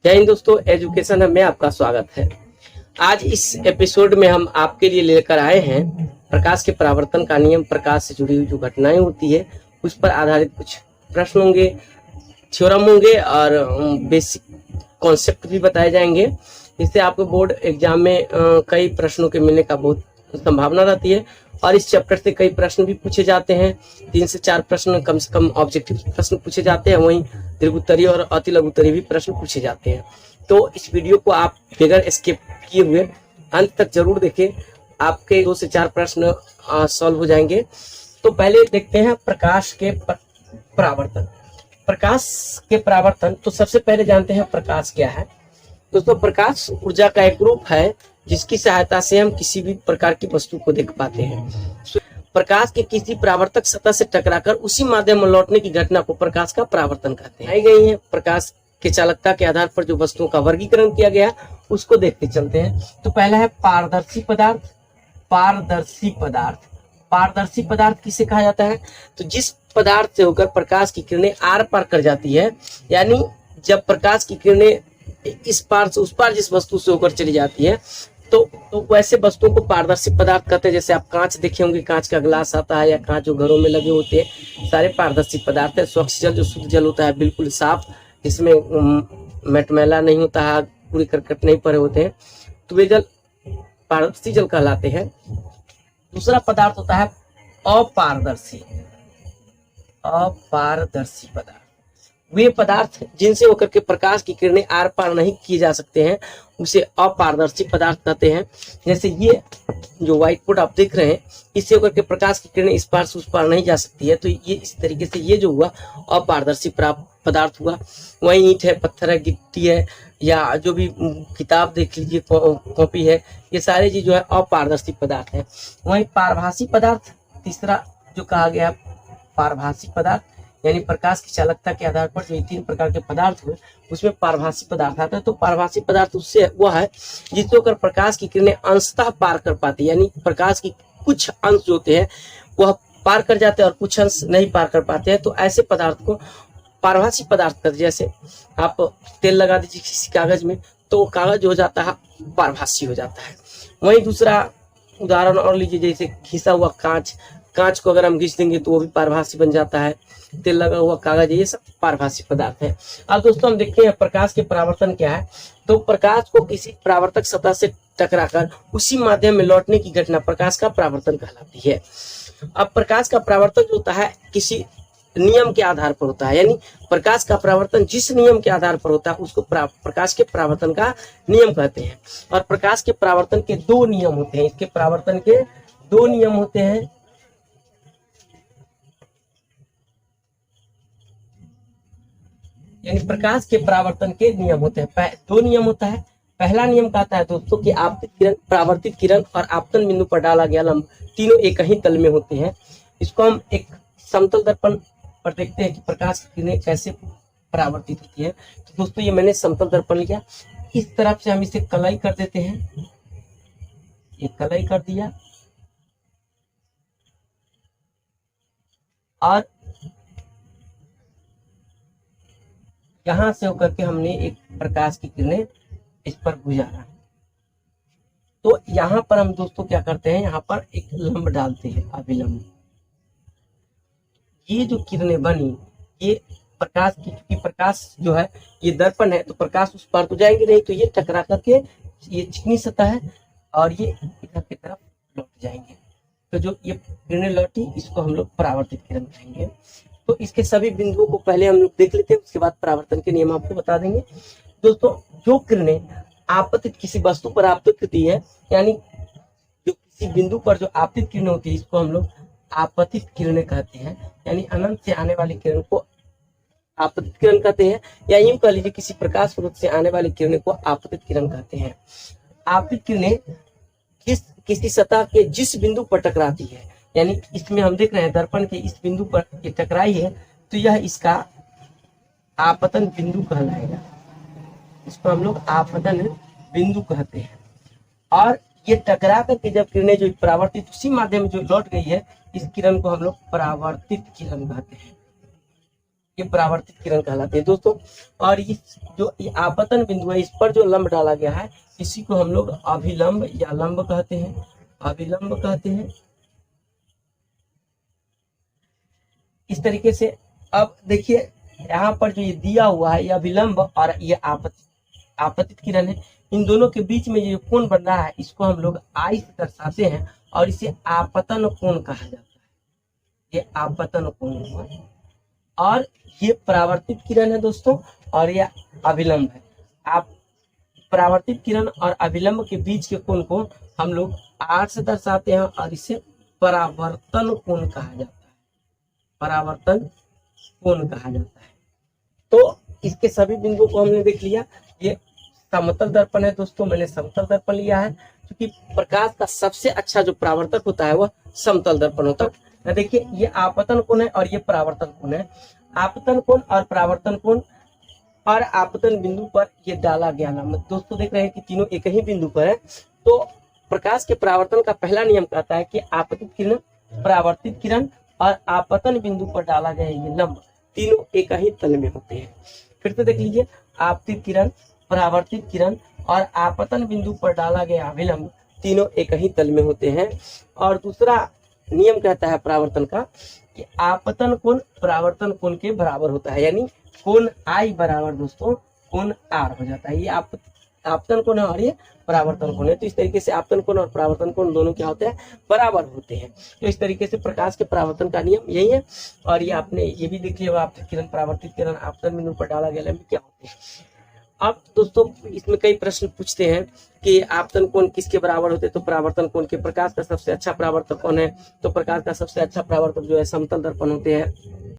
जय हिंद दोस्तों, एजुकेशन में आपका स्वागत है। आज इस एपिसोड में हम आपके लिए लेकर आए हैं प्रकाश के परावर्तन का नियम। प्रकाश से जुड़ी हुई जो घटनाएं होती है उस पर आधारित कुछ प्रश्न होंगे, थ्योरम होंगे और बेसिक कॉन्सेप्ट भी बताए जाएंगे। इससे आपको बोर्ड एग्जाम में कई प्रश्नों के मिलने का बहुत संभावना रहती है और इस चैप्टर से कई प्रश्न भी पूछे जाते हैं। 3 से 4 प्रश्न कम से कम ऑब्जेक्टिव प्रश्न पूछे जाते हैं, वहीं दीर्घोत्तरीय और अति लघुत्तरीय भी प्रश्न पूछे जाते हैं। तो इस वीडियो को आप बगैर स्किप किए हुए अंत तक जरूर देखें, आपके 2 से 4 प्रश्न सॉल्व हो जाएंगे। तो पहले देखते हैं प्रकाश के परावर्तन। प्रकाश के परावर्तन, तो सबसे पहले जानते हैं प्रकाश क्या है। दोस्तों, प्रकाश ऊर्जा का एक रूप है जिसकी सहायता से हम किसी भी प्रकार की वस्तु को देख पाते हैं। प्रकाश के किसी परावर्तक सतह से टकराकर उसी माध्यम में लौटने की घटना को प्रकाश का परावर्तन कहते हैं। आई गई है प्रकाश के चालकता के आधार पर जो वस्तुओं का वर्गीकरण किया गया उसको देखते चलते हैं। तो पहला है पारदर्शी पदार्थ। पारदर्शी पदार्थ, पारदर्शी पदार्थ किसे कहा जाता है? तो जिस पदार्थ से होकर प्रकाश की किरणें आर पार कर जाती है, यानी जब प्रकाश की किरणें इस पार से उस पार जिस वस्तु से होकर चली जाती है तो वैसे वस्तुओं को पारदर्शी पदार्थ कहते हैं। जैसे आप कांच देखे होंगे, कांच का ग्लास आता है या कांच जो घरों में लगे होते हैं, सारे पारदर्शी पदार्थ है। स्वच्छ जल जो शुद्ध जल होता है, बिल्कुल साफ, जिसमें मटमैला नहीं होता है, पूरी करकट नहीं पड़े होते हैं, तो वे जल पारदर्शी जल कहलाते हैं। दूसरा पदार्थ होता है अपारदर्शी। अपारदर्शी पदार्थ वे पदार्थ जिनसे होकर के प्रकाश की किरणें आर पार नहीं किए जा सकते हैं, उसे अपारदर्शी पदार्थ कहते हैं। जैसे ये जो व्हाइट बोर्ड आप देख रहे हैं, इससे होकर के प्रकाश की किरणें इस पार से उस पार नहीं जा सकती है, तो ये इस तरीके से ये जो हुआ अपारदर्शी पदार्थ हुआ। वहीं ईंट है, पत्थर है, गिट्टी है, या जो भी किताब देख लीजिए, कॉपी है, ये सारे चीज जो है अपारदर्शी पदार्थ है। वहीं पारभासी पदार्थ तीसरा जो कहा गया, पारभासी पदार्थ यानी प्रकाश की चालकता के आधार पर जो 3 प्रकार के पदार्थ हुए उसमें पारभासी पदार्थ आता है। तो पारभासी पदार्थ उससे वह है जिससे होकर प्रकाश की किरणें अंशतः पार कर पाती है, यानी प्रकाश की कुछ अंश जो होते हैं वह पार कर जाते हैं और कुछ अंश नहीं पार कर पाते हैं। तो ऐसे पदार्थ को पारभासी पदार्थ कहते हैं। जैसे आप तेल लगा दीजिए किसी कागज में, तो कागज हो जाता है पारभासी हो जाता है। वहीं दूसरा उदाहरण और लीजिए, जैसे घिसा हुआ कांच, कांच को अगर हम घिस देंगे तो वो भी पारभासी बन जाता है। तेल लगा हुआ कागज, ये सब पारभासी पदार्थ है। अब दोस्तों हम देखते हैं प्रकाश के परावर्तन क्या है। तो प्रकाश को किसी परावर्तक सतह से टकराकर उसी माध्यम में लौटने की घटना प्रकाश का परावर्तन कहलाती है। अब प्रकाश का परावर्तन जो होता है किसी नियम के आधार पर होता है, यानी प्रकाश का परावर्तन जिस नियम के आधार पर होता है उसको प्रकाश के परावर्तन का नियम कहते हैं। और प्रकाश के परावर्तन के 2 नियम होते हैं। इसके परावर्तन के 2 नियम होते हैं। यानी प्रकाश के परावर्तन के नियम होते हैं। 2 नियम होता है। पहला नियम कहता है दोस्तों कि आपतित किरण, परावर्तित किरण और आपतन बिंदु पर डाला गया लंब तीनों एक ही तल में होते हैं। इसको हम एक समतल दर्पण पर देखते हैं कि प्रकाश की किरणें कैसे परावर्तित होती है। तो दोस्तों ये मैंने समतल दर्पण लिया, इस तरफ से हम इसे कलाई कर देते हैं, ये कलाई कर दिया और यहां से होकर के हमने एक प्रकाश की किरणें इस पर गुजारा। तो यहां पर हम दोस्तों क्या करते हैं, यहां पर एक लंब डालते हैं, अभिलंब। ये जो किरणें बनी, ये प्रकाश की, क्योंकि प्रकाश जो है ये दर्पण है तो प्रकाश उस पार तो जाएंगे नहीं, तो ये टकरा करके ये चिकनी सतह है और ये इधर की तरफ लौट जाएंगे। तो जो ये किरणें लौटी इसको हम लोग परावर्तित किरण कहेंगे। तो इसके सभी बिंदुओं को पहले हम लोग देख लेते हैं, उसके बाद परावर्तन के नियम आपको बता देंगे। दोस्तों जो किरणें आपतित किसी वस्तु पर आपतित होती है, यानी जो किसी बिंदु पर जो आपतित किरणें होती है इसको हम लोग आपतित किरणें कहते हैं। यानी अनंत से आने वाली किरण को आपतित किरण कहते हैं, या यूं कह लीजिए किसी प्रकाश स्रोत से आने वाली किरणें को आपतित किरण कहते हैं। आपतित किरणें किसी सतह के जिस बिंदु पर टकराती है, यानी इसमें हम देख रहे हैं दर्पण के इस बिंदु पर ये टकराई है, तो यह इसका आपतन बिंदु कहलाएगा। इसको हम लोग आपतन बिंदु कहते हैं। और ये टकरा करके जब किरणें जो परावर्तित उसी माध्यम में जो लौट गई है, इस किरण को हम लोग परावर्तित किरण कहते हैं। ये परावर्तित किरण कहलाते हैं दोस्तों। और ये जो ये आपतन बिंदु है, इस पर जो लंब डाला गया है, इसी को हम लोग अभिलंब या लंब कहते हैं, अभिलंब कहते हैं। इस तरीके से अब देखिए यहाँ पर जो ये दिया हुआ है, ये अभिलंब और ये आपतित किरण है, इन दोनों के बीच में ये कोण बन रहा है, इसको हम लोग आई से दर्शाते हैं और इसे आपतन कोण कहा जाता है। ये आपतन कोण हुआ और ये परावर्तित किरण है दोस्तों, और ये अभिलंब है। आप परावर्तित किरण और अभिलंब के बीच के कोण को हम लोग आर से दर्शाते हैं और इसे परावर्तन कोण कहा जाता है, परावर्तन कोण कहा जाता है। तो इसके सभी बिंदुओं को हमने देख लिया। ये समतल दर्पण है दोस्तों, मैंने समतल दर्पण लिया है क्योंकि प्रकाश का सबसे अच्छा जो परावर्तक होता है वह समतल दर्पण होता है। देखिए ये आपतन कोण है और ये परावर्तन कोण है। आपतन कोण और परावर्तन कोण पर आपतन बिंदु पर ये डाला गया लंब, दोस्तों देख रहे हैं कि तीनों एक ही बिंदु पर है। तो प्रकाश के परावर्तन का पहला नियम कहता है कि आपतित किरण, परावर्तित किरण और आपतन बिंदु पर डाला गया ये लंब तीनों एक ही तल में होते हैं। फिर से देख लीजिए, आपतित किरण, परावर्तित किरण और आपतन बिंदु पर डाला गया अभिलंब तीनों एक ही तल में होते हैं। और दूसरा नियम कहता है परावर्तन का कि आपतन कोण परावर्तन कोण के बराबर होता है, यानी कोण आई बराबर दोस्तों कोण आर हो जाता है। ये आपतन कोण है और ये परावर्तन कोण है। तो इस तरीके से आपतन कोण और परावर्तन कोण दोनों क्या होते हैं, बराबर होते हैं। तो इस तरीके से प्रकाश के परावर्तन का नियम यही है। और ये आपने ये भी देख लिया, आपतित किरण, परावर्तित किरण, आपतन बिंदु पर डाला गया लंब क्या होते हैं। अब दोस्तों इसमें कई प्रश्न पूछते हैं कि आपतन कोण किसके बराबर होते हैं, तो परावर्तन कोण के। प्रकाश का सबसे अच्छा परावर्तक कौन है, तो प्रकाश का सबसे अच्छा परावर्तक जो है समतल दर्पण होते हैं।